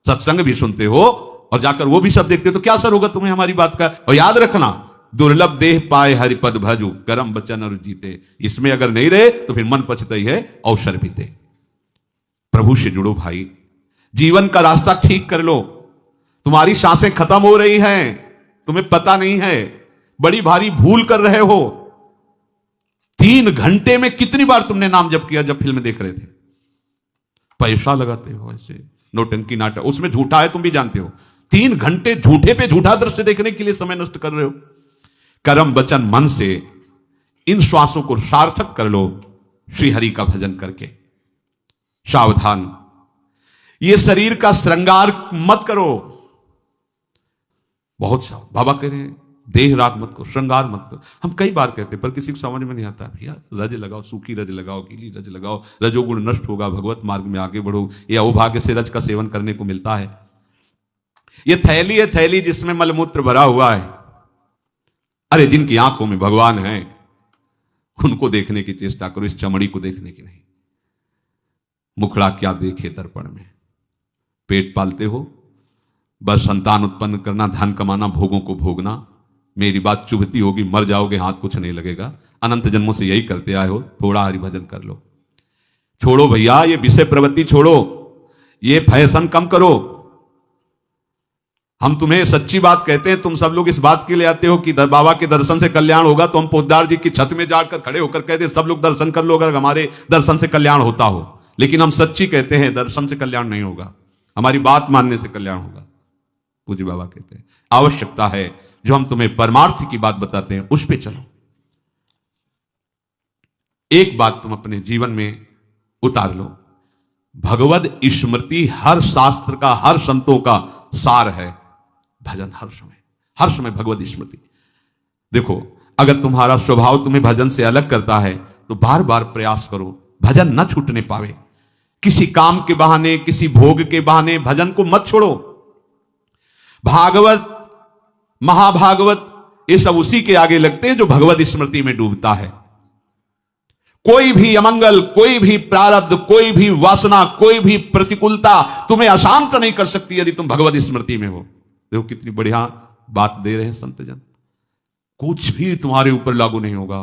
सत्संग भी सुनते हो और जाकर वो भी सब देखते हो, तो क्या असर होगा तुम्हें हमारी बात का? और याद रखना, दुर्लभ देह पाए हरिपद भजू, करम बचन और जीते। इसमें अगर नहीं रहे तो फिर मन पछताई है, अवसर बीते। प्रभु से जुड़ो भाई, जीवन का रास्ता ठीक कर लो। तुम्हारी सांसें खत्म हो रही हैं, तुम्हें पता नहीं है, बड़ी भारी भूल कर रहे हो। 3 घंटे में कितनी बार तुमने नाम जप किया जब फिल्म देख रहे थे? पैसा लगाते हो ऐसे नौटंकी नाटक, उसमें झूठा है तुम भी जानते हो। 3 घंटे झूठे पे झूठा दृश्य देखने के लिए समय नष्ट कर रहे हो। कर्म वचन मन से इन श्वासों को सार्थक कर लो, श्री हरि का भजन करके। सावधान, ये शरीर का श्रृंगार मत करो। बहुत बाबा कह रहे हैं देह राग मत करो, श्रृंगार मत करो। हम कई बार कहते हैं पर किसी को समझ में नहीं आता। भैया रज लगाओ, सूखी रज लगाओ, गीली रज लगाओ, रजोगुण नष्ट होगा, भगवत मार्ग में आगे बढ़ो। यह अहोभाग्य से रज का सेवन करने को मिलता है। यह थैली है, थैली जिसमें मलमूत्र भरा हुआ है। अरे जिनकी आंखों में भगवान है उनको देखने की चेष्टा करो, इस चमड़ी को देखने की नहीं। मुखड़ा क्या देखे दर्पण में? पेट पालते हो, बस संतान उत्पन्न करना, धन कमाना, भोगों को भोगना। मेरी बात चुभती होगी, मर जाओगे हाथ कुछ नहीं लगेगा। अनंत जन्मों से यही करते आए हो, थोड़ा हरि भजन कर लो। छोड़ो भैया ये विषय प्रवृत्ति छोड़ो, ये फैशन कम करो। हम तुम्हें सच्ची बात कहते हैं, तुम सब लोग इस बात के लिए आते हो कि बाबा के दर्शन से कल्याण होगा, तो हम पोद्दार जी की छत में जाकर खड़े होकर कहते सब लोग दर्शन कर लो अगर हमारे दर्शन से कल्याण होता हो। लेकिन हम सच्ची कहते हैं दर्शन से कल्याण नहीं होगा, हमारी बात मानने से कल्याण होगा। पूज्य बाबा कहते हैं आवश्यकता है जो हम तुम्हें परमार्थ की बात बताते हैं उस पे चलो। एक बात तुम अपने जीवन में उतार लो, भगवद स्मृति हर शास्त्र का, हर संतों का सार है। भजन हर समय भगवद स्मृति। देखो अगर तुम्हारा स्वभाव तुम्हें भजन से अलग करता है तो बार बार प्रयास करो, भजन न छूटने पावे। किसी काम के बहाने, किसी भोग के बहाने भजन को मत छोड़ो। भागवत, महाभागवत ये सब उसी के आगे लगते हैं जो भगवद स्मृति में डूबता है। कोई भी अमंगल, कोई भी प्रारब्ध, कोई भी वासना, कोई भी प्रतिकूलता तुम्हें अशांत नहीं कर सकती यदि तुम भगवद स्मृति में हो। देखो कितनी बढ़िया बात दे रहे हैं संतजन। कुछ भी तुम्हारे ऊपर लागू नहीं होगा,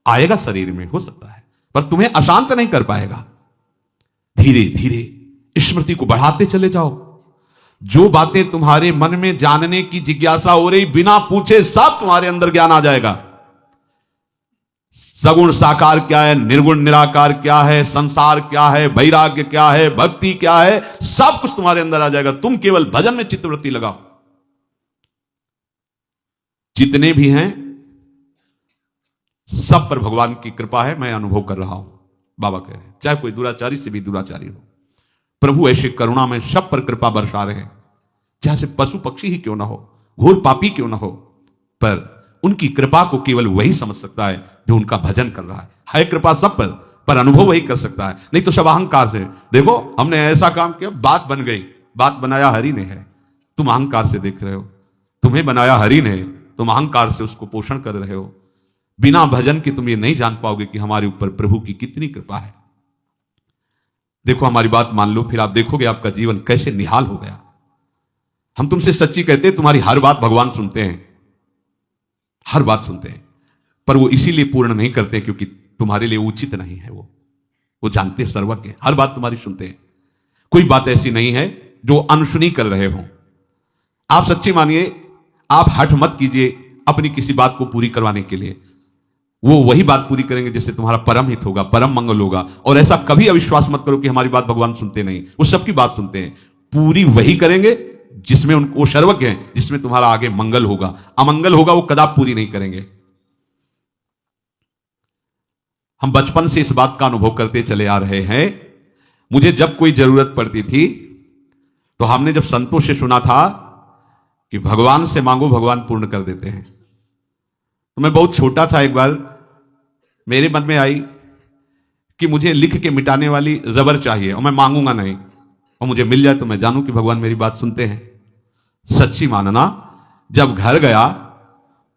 आएगा शरीर में हो सकता है पर तुम्हें अशांत नहीं कर पाएगा। धीरे धीरे स्मृति को बढ़ाते चले जाओ। जो बातें तुम्हारे मन में जानने की जिज्ञासा हो रही, बिना पूछे सब तुम्हारे अंदर ज्ञान आ जाएगा। सगुण साकार क्या है, निर्गुण निराकार क्या है, संसार क्या है, वैराग्य क्या है, भक्ति क्या है, सब कुछ तुम्हारे अंदर आ जाएगा। तुम केवल भजन में चित्तवृत्ति लगाओ। जितने भी हैं सब पर भगवान की कृपा है, मैं अनुभव कर रहा हूं। बाबा कह रहे हैं चाहे कोई दुराचारी से भी दुराचारी हो, प्रभु ऐसे करुणा में सब पर कृपा बरसा रहे हैं। चाहे से पशु पक्षी ही क्यों ना हो, घोर पापी क्यों ना हो, पर उनकी कृपा को केवल वही समझ सकता है जो उनका भजन कर रहा है कृपा सब पर अनुभव वही कर सकता है, नहीं तो सब अहंकार से। देखो हमने ऐसा काम किया, बात बन गई, बात बनाया हरि ने है, तुम अहंकार से देख रहे हो। तुम्हें बनाया हरि ने, तुम अहंकार से उसको पोषण कर रहे हो। बिना भजन के तुम ये नहीं जान पाओगे कि हमारे ऊपर प्रभु की कितनी कृपा है। देखो हमारी बात मान लो, फिर आप देखोगे आपका जीवन कैसे निहाल हो गया। हम तुमसे सच्ची कहते हैं, तुम्हारी हर बात भगवान सुनते हैं, हर बात सुनते हैं, पर वो इसीलिए पूर्ण नहीं करते क्योंकि तुम्हारे लिए उचित नहीं है। वो जानते हैं, सर्वज्ञ, हर बात तुम्हारी सुनते हैं। कोई बात ऐसी नहीं है जो अनसुनी कर रहे हो। आप सच्ची मानिए, आप हठ मत कीजिए अपनी किसी बात को पूरी करवाने के लिए। वो वही बात पूरी करेंगे जिससे तुम्हारा परम हित होगा, परम मंगल होगा। और ऐसा कभी अविश्वास मत करो कि हमारी बात भगवान सुनते नहीं, वो सबकी बात सुनते हैं। पूरी वही करेंगे जिसमें वो सर्वज्ञ हैं, जिसमें तुम्हारा आगे मंगल होगा। अमंगल होगा वो कदापि पूरी नहीं करेंगे। हम बचपन से इस बात का अनुभव करते चले आ रहे हैं। मुझे जब कोई जरूरत पड़ती थी तो हमने जब संतों से सुना था कि भगवान से मांगो भगवान पूर्ण कर देते हैं, तो मैं बहुत छोटा था। एक बार मेरे मन में आई कि मुझे लिख के मिटाने वाली रबर चाहिए और मैं मांगूंगा नहीं, और मुझे मिल जाए तो मैं जानूं कि भगवान मेरी बात सुनते हैं। सच्ची मानना, जब घर गया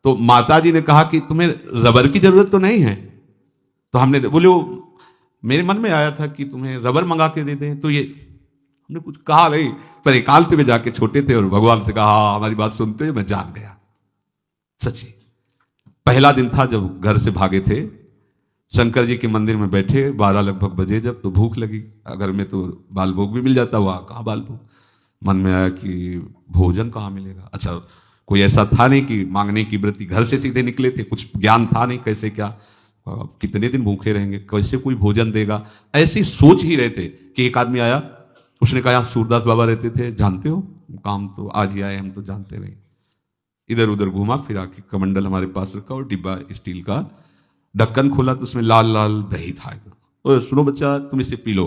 तो माता जी ने कहा कि तुम्हें रबर की जरूरत तो नहीं है। तो हमने बोले मेरे मन में आया था कि तुम्हें रबर मंगा के दे दें, तो ये हमने कुछ कहा नहीं, पर एकांत में जाके छोटे थे और भगवान से कहा हाँ हमारी बात सुनते, मैं जान गया। सच्ची पहला दिन था जब घर से भागे थे, शंकर जी के मंदिर में बैठे, 12 लगभग बजे, जब तो भूख लगी। अगर में तो बाल भोग भी मिल जाता, वहां कहाँ बाल भोग। मन में आया कि भोजन कहाँ मिलेगा। अच्छा, कोई ऐसा था नहीं कि मांगने की वृत्ति, घर से सीधे निकले थे, कुछ ज्ञान था नहीं कैसे क्या, कितने दिन भूखे रहेंगे, कैसे कोई भोजन देगा, ऐसी सोच ही रहे थे कि एक आदमी आया, उसने कहा यहाँ सूरदास बाबा रहते थे, जानते हो, काम तो आज ही आए, हम तो जानते नहीं। इधर उधर घूमा फिरा के कमंडल हमारे पास रखा और डिब्बा स्टील का, ढक्कन खोला तो उसमें लाल लाल दही था। और सुनो बच्चा, तुम इसे पी लो।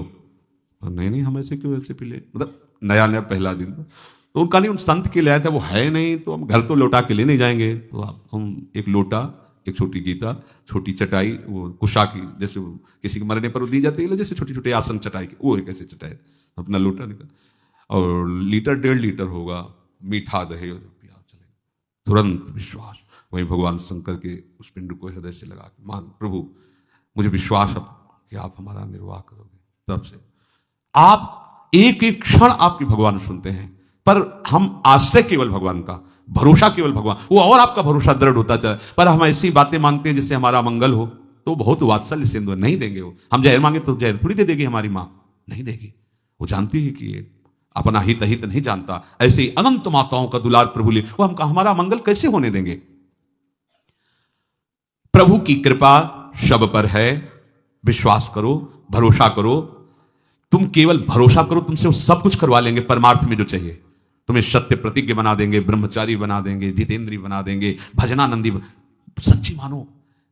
नहीं नहीं, हम ऐसे क्यों ऐसे पी ले, मतलब नया नया पहला दिन। तो उनका नहीं, उन संत के लिए आया था, वो है नहीं तो हम घर तो लौटा के ले नहीं जाएंगे, तो हम एक लोटा, एक छोटी गीता, छोटी चटाई, वो कुशा की, जैसे किसी के मरने पर दी जाती है, जैसे छोटी छोटी आसन चटाई की, वो एक ऐसे चटाई, अपना लोटा निकल, और लीटर 1.5 लीटर होगा मीठा दही, तुरंत विश्वास। वही भगवान शंकर के उस पिंड को हृदय से लगा के, मान प्रभु मुझे विश्वास अब कि आप हमारा निर्वाह करोगे। तब से आप एक एक क्षण आपकी भगवान सुनते हैं, पर हम आश्रय केवल भगवान का, भरोसा केवल भगवान, वो और आपका भरोसा दृढ़ होता चला। पर हम ऐसी बातें मांगते हैं जिससे हमारा मंगल हो, तो बहुत वात्सल्य से नहीं देंगे वो। हम जहर मांगे तो जहर थोड़ी दे देगी हमारी माँ, नहीं देगी। वो जानती है कि ये अपना हित अहित नहीं जानता। ऐसे ही अनंत माताओं का दुलार प्रभु ले, वो हमका हमारा मंगल कैसे होने देंगे। प्रभु की कृपा सब पर है, विश्वास करो, भरोसा करो। तुम केवल भरोसा करो, तुमसे वो सब कुछ करवा लेंगे परमार्थ में जो चाहिए। तुम्हें सत्य प्रतिज्ञ बना देंगे, ब्रह्मचारी बना देंगे, जितेंद्री बना देंगे, भजनानंदी सच्ची मानो।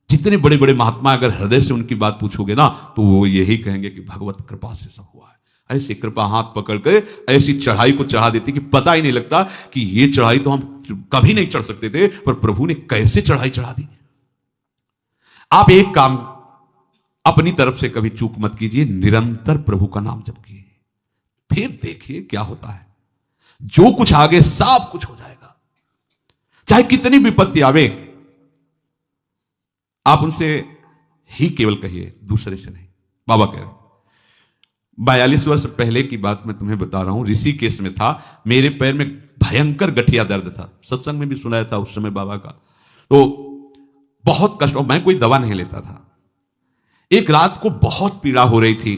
जितने बड़े बड़े महात्मा अगर हृदय से उनकी बात पूछोगे ना, तो वो यही कहेंगे कि भगवत कृपा से सब हुआ है। ऐसी कृपा हाथ पकड़ कर ऐसी चढ़ाई को चढ़ा देती कि पता ही नहीं लगता कि ये चढ़ाई तो हम कभी नहीं चढ़ सकते थे, पर प्रभु ने कैसे चढ़ाई चढ़ा दी। आप एक काम अपनी तरफ से कभी चूक मत कीजिए, निरंतर प्रभु का नाम जपिए, फिर देखिए क्या होता है। जो कुछ आगे सब कुछ हो जाएगा। चाहे कितनी विपत्ति आवे, आप उनसे ही केवल कहिए, दूसरे से नहीं। बाबा कह रहे 42 वर्ष पहले की बात मैं तुम्हें बता रहा हूं, ऋषिकेश में था, मेरे पैर में भयंकर गठिया दर्द था। सत्संग में भी सुनाया था उस समय बाबा का। तो बहुत कष्ट, और मैं कोई दवा नहीं लेता था। एक रात को बहुत पीड़ा हो रही थी,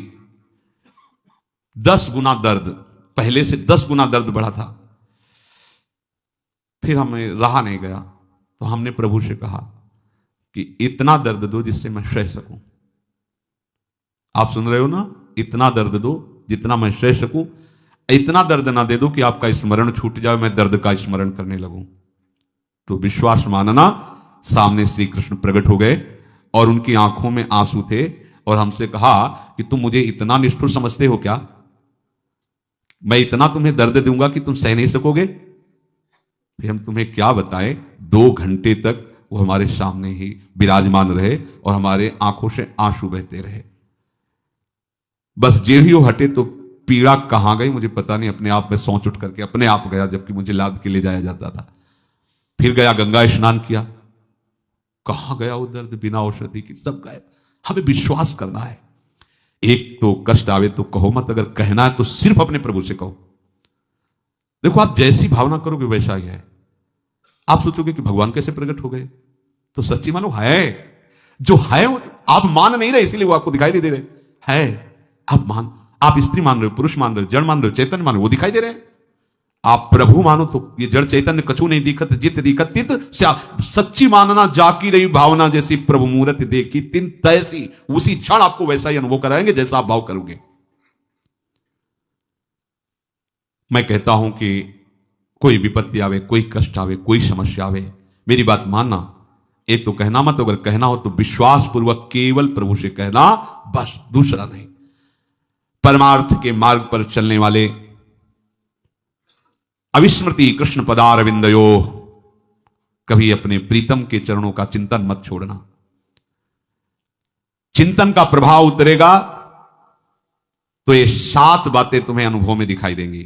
10 गुना दर्द, पहले से 10 गुना दर्द बढ़ा था। फिर हमें रहा नहीं गया, तो हमने प्रभु से कहा कि इतना दर्द दो जिससे मैं सह सकूं। आप सुन रहे हो ना, इतना दर्द दो जितना मैं सह सकूं। इतना दर्द ना दे दो कि आपका स्मरण छूट जाए, मैं दर्द का स्मरण करने लगूं। तो विश्वास मानना, सामने श्री कृष्ण प्रकट हो गए और उनकी आंखों में आंसू थे, और हमसे कहा कि तुम मुझे इतना निष्ठुर समझते हो क्या, मैं इतना तुम्हें दर्द दूंगा कि तुम सह नहीं सकोगे। फिर हम तुम्हें क्या बताएं, 2 घंटे तक वो हमारे सामने ही विराजमान रहे और हमारे आंखों से आंसू बहते रहे। बस जे ही वो हटे तो पीड़ा कहां गई मुझे पता नहीं, अपने आप में सोच उठ करके अपने आप गया, जबकि मुझे लाद के ले जाया जाता था। फिर गया, गंगा स्नान किया, कहां गया वो दर्द, बिना औषधि की सब गए। हमें विश्वास करना है। एक तो कष्ट आवे तो कहो मत, अगर कहना है तो सिर्फ अपने प्रभु से कहो। देखो, आप जैसी भावना करोगे वैसा ही है। आप सोचोगे कि भगवान कैसे प्रकट हो गए, तो सच्ची मानो है, जो है वो आप मान नहीं रहे, इसीलिए वो आपको दिखाई नहीं दे रहे है। आप स्त्री मान रहे हो, पुरुष मान रहे हो, जड़ मान रहे हो, चैतन्य मान रहे हो, वो दिखाई दे रहे हैं। आप प्रभु मानो तो ये जड़ चैतन्य कछु नहीं दिखत, जित दिखत तित सच्ची मानना, जाकी रही भावना, जैसी प्रभु मूर्ति देखी तिन तैसी। उसी क्षण आपको वैसा ही अनुभव कराएंगे जैसा आप भाव करोगे। मैं कहता हूं कि कोई विपत्ति आवे, कोई कष्ट आवे, कोई समस्या आवे, मेरी बात मानना। एक तो कहना मत, अगर कहना हो तो विश्वास पूर्वक केवल प्रभु से कहना, बस, दूसरा नहीं। परमार्थ के मार्ग पर चलने वाले अविस्मृति कृष्ण पदारविंदयो, कभी अपने प्रीतम के चरणों का चिंतन मत छोड़ना। चिंतन का प्रभाव उतरेगा तो ये 7 बातें तुम्हें अनुभव में दिखाई देंगी।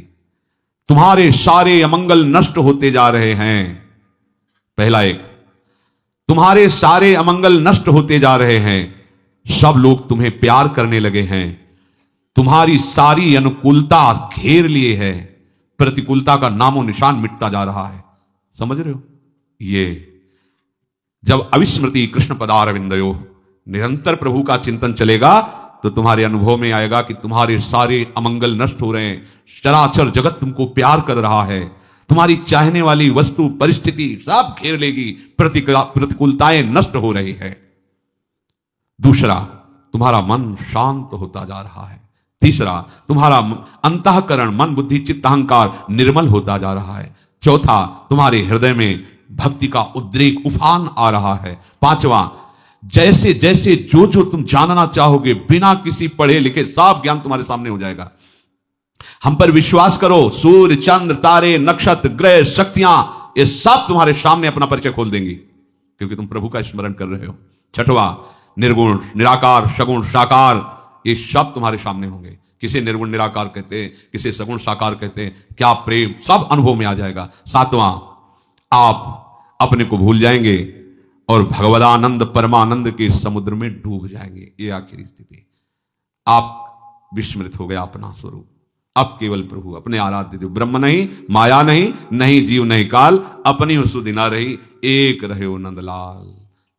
तुम्हारे सारे अमंगल नष्ट होते जा रहे हैं। पहला एक, तुम्हारे सारे अमंगल नष्ट होते जा रहे हैं। सब लोग तुम्हें प्यार करने लगे हैं, तुम्हारी सारी अनुकूलता घेर लिए है, प्रतिकूलता का नामो निशान मिटता जा रहा है। समझ रहे हो? ये जब अविस्मृति कृष्ण पदारविंदयो, निरंतर प्रभु का चिंतन चलेगा तो तुम्हारे अनुभव में आएगा कि तुम्हारे सारे अमंगल नष्ट हो रहे हैं, चराचर जगत तुमको प्यार कर रहा है, तुम्हारी चाहने वाली वस्तु परिस्थिति सब घेर लेगी, प्रतिकूलताएं नष्ट हो रही है। दूसरा, तुम्हारा मन शांत होता जा रहा है। तीसरा, तुम्हारा अंतःकरण, मन बुद्धि चित्त अहंकार निर्मल होता जा रहा है। चौथा, तुम्हारे हृदय में भक्ति का उद्रेक उफान आ रहा है। पांचवा, जैसे जैसे जो जो तुम जानना चाहोगे बिना किसी पढ़े लिखे सब ज्ञान तुम्हारे सामने हो जाएगा। हम पर विश्वास करो, सूर्य चंद्र तारे नक्षत्र ग्रह शक्तियां ये सब तुम्हारे सामने अपना परिचय खोल देंगी, क्योंकि तुम प्रभु का स्मरण कर रहे हो। छठवां, निर्गुण निराकार सगुण साकार ये सब तुम्हारे सामने होंगे। किसे निर्गुण निराकार कहते हैं, किसे सगुण साकार कहते हैं, क्या प्रेम, सब अनुभव में आ जाएगा। सातवां, आप अपने को भूल जाएंगे और भगवदानंद परमानंद के समुद्र में डूब जाएंगे। ये आखिरी स्थिति, आप विस्मृत हो गया अपना स्वरूप। अब केवल प्रभु, अपने आराध्य देव, ब्रह्म नहीं, माया नहीं, नहीं जीव नहीं काल, अपनी सुधि ना रही, एक रहे हो नंदलाल।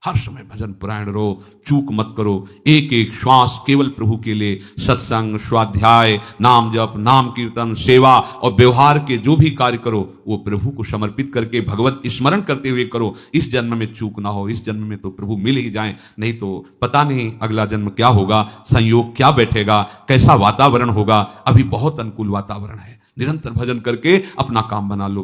हर समय भजन पुराण रो, चूक मत करो। एक एक श्वास केवल प्रभु के लिए, सत्संग स्वाध्याय नाम जप नाम कीर्तन सेवा और व्यवहार के जो भी कार्य करो वो प्रभु को समर्पित करके भगवत स्मरण करते हुए करो। इस जन्म में चूक ना हो, इस जन्म में तो प्रभु मिल ही जाए, नहीं तो पता नहीं अगला जन्म क्या होगा, संयोग क्या बैठेगा, कैसा वातावरण होगा। अभी बहुत अनुकूल वातावरण है, निरंतर भजन करके अपना काम बना लो।